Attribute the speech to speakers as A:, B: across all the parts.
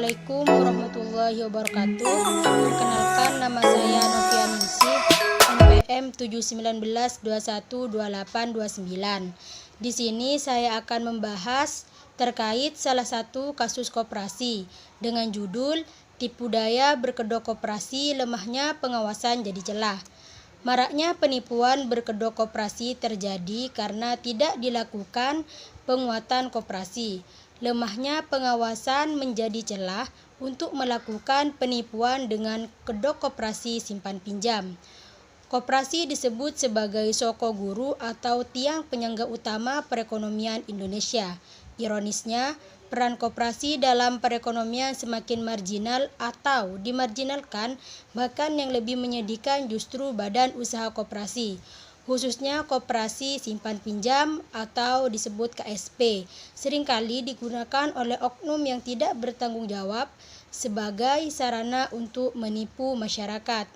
A: Assalamualaikum warahmatullahi wabarakatuh. Perkenalkan, nama saya Novia Ningsih, NPM 719212829. Di sini saya akan membahas terkait salah satu kasus koperasi dengan judul Tipu daya berkedok koperasi, lemahnya pengawasan jadi celah. Maraknya penipuan berkedok koperasi terjadi karena tidak dilakukan penguatan koperasi. Lemahnya pengawasan menjadi celah untuk melakukan penipuan dengan kedok koperasi simpan pinjam. Koperasi disebut sebagai soko guru atau tiang penyangga utama perekonomian Indonesia. Ironisnya, peran koperasi dalam perekonomian semakin marginal atau dimarginalkan, bahkan yang lebih menyedihkan justru badan usaha koperasi, khususnya koperasi simpan pinjam atau disebut KSP, seringkali digunakan oleh oknum yang tidak bertanggung jawab sebagai sarana untuk menipu masyarakat.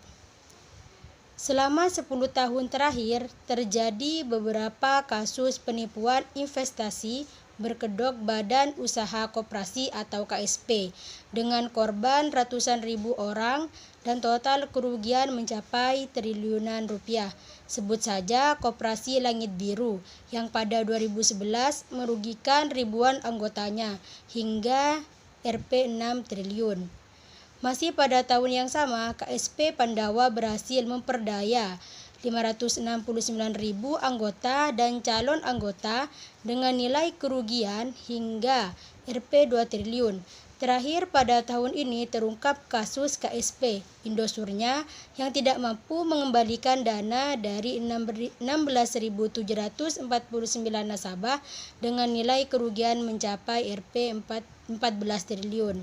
A: Selama 10 tahun terakhir, terjadi beberapa kasus penipuan investasi berkedok badan usaha koperasi atau KSP dengan korban ratusan ribu orang dan total kerugian mencapai triliunan rupiah. Sebut saja Koperasi Langit Biru yang pada 2011 merugikan ribuan anggotanya hingga Rp 6 triliun. Masih pada tahun yang sama, KSP Pandawa berhasil memperdaya 569.000 anggota dan calon anggota dengan nilai kerugian hingga Rp 2 triliun. Terakhir pada tahun ini terungkap kasus KSP Indosurnya yang tidak mampu mengembalikan dana dari 16.749 nasabah dengan nilai kerugian mencapai Rp 14 triliun.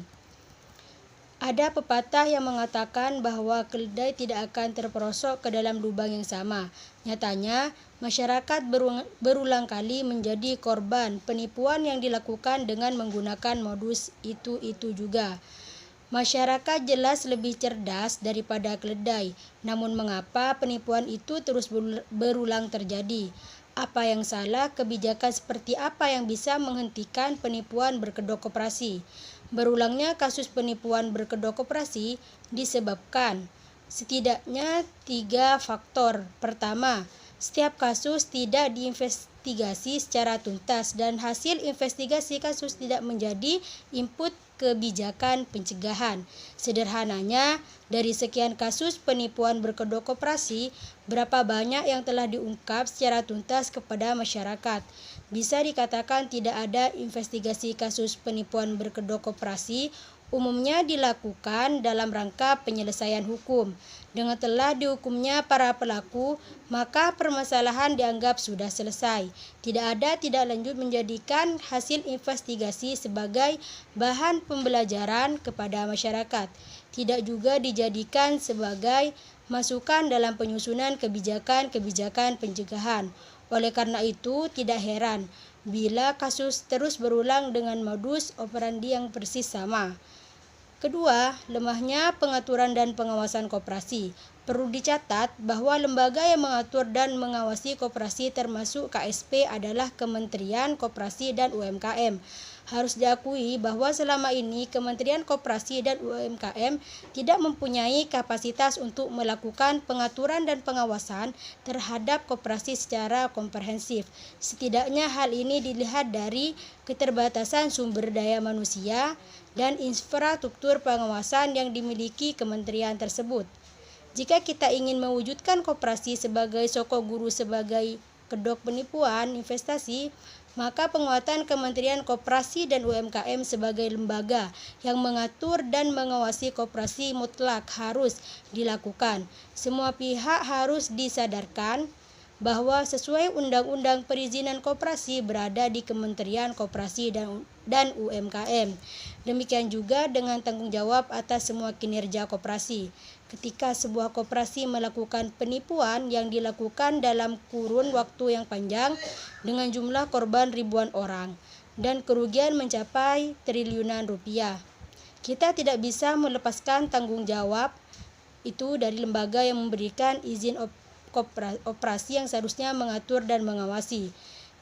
A: Ada pepatah yang mengatakan bahwa keledai tidak akan terperosok ke dalam lubang yang sama. Nyatanya, masyarakat berulang kali menjadi korban penipuan yang dilakukan dengan menggunakan modus itu juga. Masyarakat jelas lebih cerdas daripada keledai, namun mengapa penipuan itu terus berulang terjadi? Apa yang salah? Kebijakan seperti apa yang bisa menghentikan penipuan berkedok koperasi? Berulangnya kasus penipuan berkedok koperasi disebabkan setidaknya 3 faktor. Pertama, setiap kasus tidak diinvestigasi secara tuntas dan hasil investigasi kasus tidak menjadi input kebijakan pencegahan. Sederhananya, dari sekian kasus penipuan berkedok koperasi, berapa banyak yang telah diungkap secara tuntas kepada masyarakat? Bisa dikatakan tidak ada investigasi kasus penipuan berkedok koperasi umumnya dilakukan dalam rangka penyelesaian hukum. Dengan telah dihukumnya para pelaku, maka permasalahan dianggap sudah selesai. Tidak ada tindak lanjut menjadikan hasil investigasi sebagai bahan pembelajaran kepada masyarakat. Tidak juga dijadikan sebagai masukan dalam penyusunan kebijakan-kebijakan pencegahan. Oleh karena itu, tidak heran bila kasus terus berulang dengan modus operandi yang persis sama. Kedua, lemahnya pengaturan dan pengawasan koperasi. Perlu dicatat bahwa lembaga yang mengatur dan mengawasi koperasi termasuk KSP adalah Kementerian Koperasi dan UMKM. Harus diakui bahwa selama ini Kementerian Koperasi dan UMKM tidak mempunyai kapasitas untuk melakukan pengaturan dan pengawasan terhadap koperasi secara komprehensif. Setidaknya hal ini dilihat dari keterbatasan sumber daya manusia dan infrastruktur pengawasan yang dimiliki kementerian tersebut. Jika kita ingin mewujudkan koperasi sebagai soko guru sebagai kedok penipuan investasi, maka penguatan Kementerian Koperasi dan UMKM sebagai lembaga yang mengatur dan mengawasi koperasi mutlak harus dilakukan. Semua pihak harus disadarkan bahwa sesuai Undang-Undang Perizinan Koperasi berada di Kementerian Koperasi dan UMKM. Demikian juga dengan tanggung jawab atas semua kinerja koperasi. Ketika sebuah koperasi melakukan penipuan yang dilakukan dalam kurun waktu yang panjang dengan jumlah korban ribuan orang dan kerugian mencapai triliunan rupiah, kita tidak bisa melepaskan tanggung jawab itu dari lembaga yang memberikan izin operasi yang seharusnya mengatur dan mengawasi.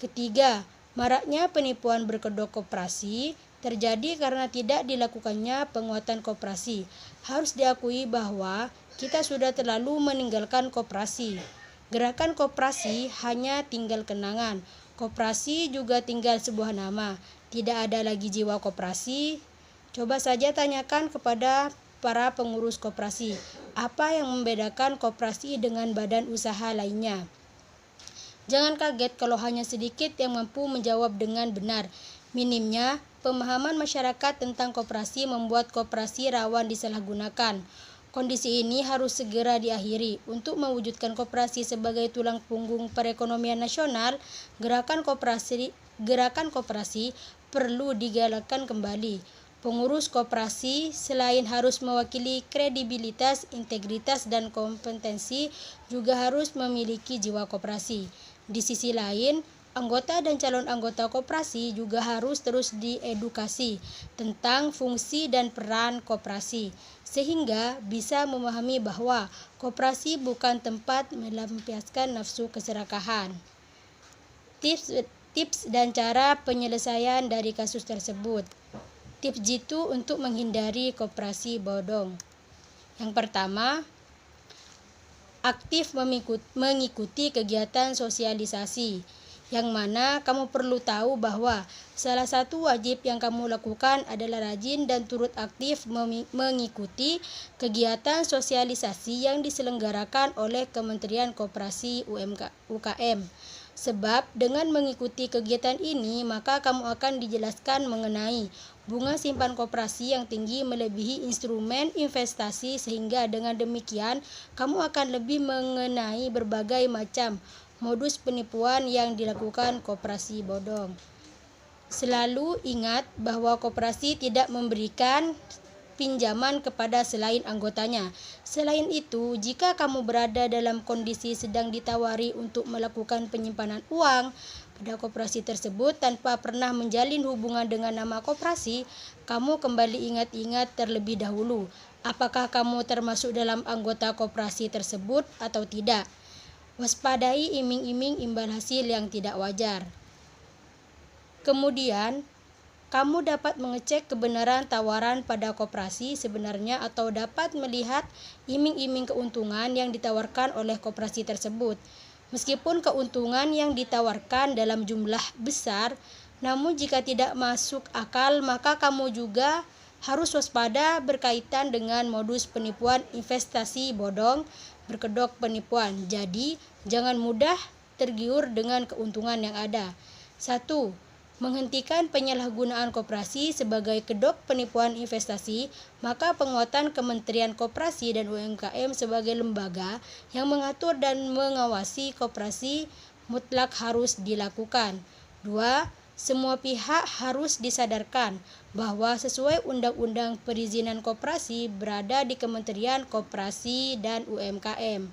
A: Ketiga, maraknya penipuan berkedok koperasi terjadi karena tidak dilakukannya penguatan koperasi. Harus diakui bahwa kita sudah terlalu meninggalkan koperasi. Gerakan koperasi hanya tinggal kenangan. Koperasi juga tinggal sebuah nama. Tidak ada lagi jiwa koperasi. Coba saja tanyakan kepada para pengurus koperasi, apa yang membedakan koperasi dengan badan usaha lainnya? Jangan kaget kalau hanya sedikit yang mampu menjawab dengan benar. Minimnya pemahaman masyarakat tentang koperasi membuat koperasi rawan disalahgunakan. Kondisi ini harus segera diakhiri. Untuk mewujudkan koperasi sebagai tulang punggung perekonomian nasional, gerakan koperasi perlu digalakkan kembali. Pengurus koperasi selain harus mewakili kredibilitas, integritas, dan kompetensi, juga harus memiliki jiwa koperasi. Di sisi lain, anggota dan calon anggota koperasi juga harus terus diedukasi tentang fungsi dan peran koperasi, sehingga bisa memahami bahwa koperasi bukan tempat melampiaskan nafsu keserakahan. Tips dan cara penyelesaian dari kasus tersebut. Tips jitu untuk menghindari koperasi bodong. Yang pertama, aktif mengikuti kegiatan sosialisasi, yang mana kamu perlu tahu bahwa salah satu wajib yang kamu lakukan adalah rajin dan turut aktif mengikuti kegiatan sosialisasi yang diselenggarakan oleh Kementerian Koperasi UKM. Sebab dengan mengikuti kegiatan ini, maka kamu akan dijelaskan mengenai bunga simpan koperasi yang tinggi melebihi instrumen investasi, sehingga dengan demikian kamu akan lebih mengenai berbagai macam modus penipuan yang dilakukan koperasi bodong. Selalu ingat bahwa koperasi tidak memberikan pinjaman kepada selain anggotanya. Selain itu, jika kamu berada dalam kondisi sedang ditawari untuk melakukan penyimpanan uang pada koperasi tersebut tanpa pernah menjalin hubungan dengan nama koperasi, kamu kembali ingat-ingat terlebih dahulu apakah kamu termasuk dalam anggota koperasi tersebut atau tidak. Waspadai iming-iming imbal hasil yang tidak wajar. Kemudian, kamu dapat mengecek kebenaran tawaran pada koperasi sebenarnya atau dapat melihat iming-iming keuntungan yang ditawarkan oleh koperasi tersebut. Meskipun keuntungan yang ditawarkan dalam jumlah besar, namun jika tidak masuk akal, maka kamu juga harus waspada berkaitan dengan modus penipuan investasi bodong, berkedok penipuan. Jadi, jangan mudah tergiur dengan keuntungan yang ada. 1. Menghentikan penyalahgunaan koperasi sebagai kedok penipuan investasi, maka penguatan Kementerian Koperasi dan UMKM sebagai lembaga yang mengatur dan mengawasi koperasi mutlak harus dilakukan. 2. Semua pihak harus disadarkan bahwa sesuai Undang-Undang Perizinan Koperasi berada di Kementerian Koperasi dan UMKM.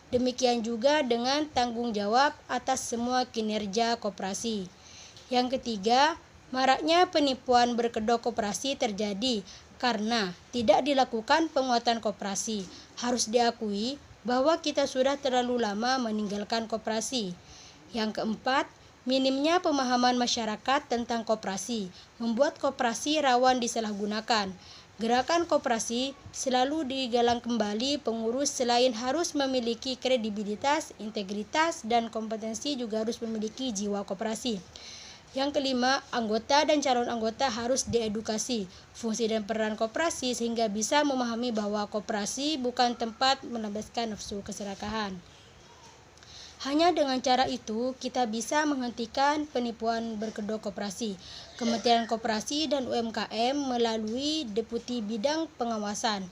A: Demikian juga dengan tanggung jawab atas semua kinerja koperasi. Yang ketiga, maraknya penipuan berkedok koperasi terjadi karena tidak dilakukan penguatan koperasi. Harus diakui bahwa kita sudah terlalu lama meninggalkan koperasi. Yang keempat, minimnya pemahaman masyarakat tentang koperasi membuat koperasi rawan disalahgunakan. Gerakan koperasi selalu digalang kembali. Pengurus selain harus memiliki kredibilitas, integritas, dan kompetensi juga harus memiliki jiwa koperasi. Yang kelima, anggota dan calon anggota harus diedukasi fungsi dan peran koperasi sehingga bisa memahami bahwa koperasi bukan tempat melampiaskan nafsu keserakahan. Hanya dengan cara itu, kita bisa menghentikan penipuan berkedok koperasi. Kementerian Koperasi dan UMKM melalui Deputi Bidang Pengawasan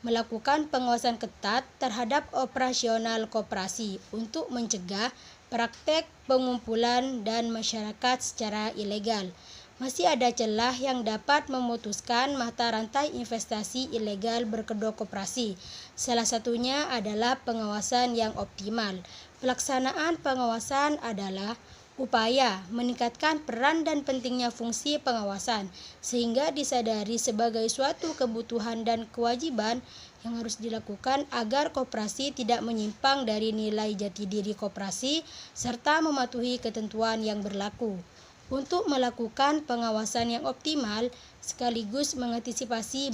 A: melakukan pengawasan ketat terhadap operasional koperasi untuk mencegah praktek pengumpulan dan masyarakat secara ilegal. Masih ada celah yang dapat memutuskan mata rantai investasi ilegal berkedok koperasi. Salah satunya adalah pengawasan yang optimal. Pelaksanaan pengawasan adalah upaya meningkatkan peran dan pentingnya fungsi pengawasan sehingga disadari sebagai suatu kebutuhan dan kewajiban yang harus dilakukan agar koperasi tidak menyimpang dari nilai jati diri koperasi serta mematuhi ketentuan yang berlaku. untuk melakukan pengawasan yang optimal sekaligus mengantisipasi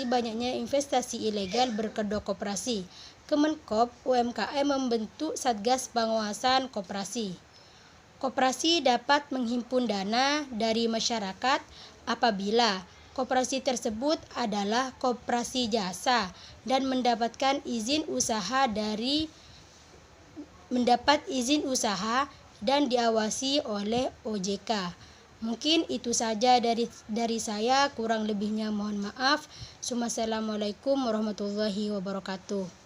A: banyaknya investasi ilegal berkedok koperasi. Kemenkop UMKM membentuk Satgas Pengawasan Koperasi. Koperasi dapat menghimpun dana dari masyarakat apabila koperasi tersebut adalah koperasi jasa dan mendapat izin usaha dan diawasi oleh OJK. Mungkin itu saja dari saya, kurang lebihnya mohon maaf. Assalamualaikum warahmatullahi wabarakatuh.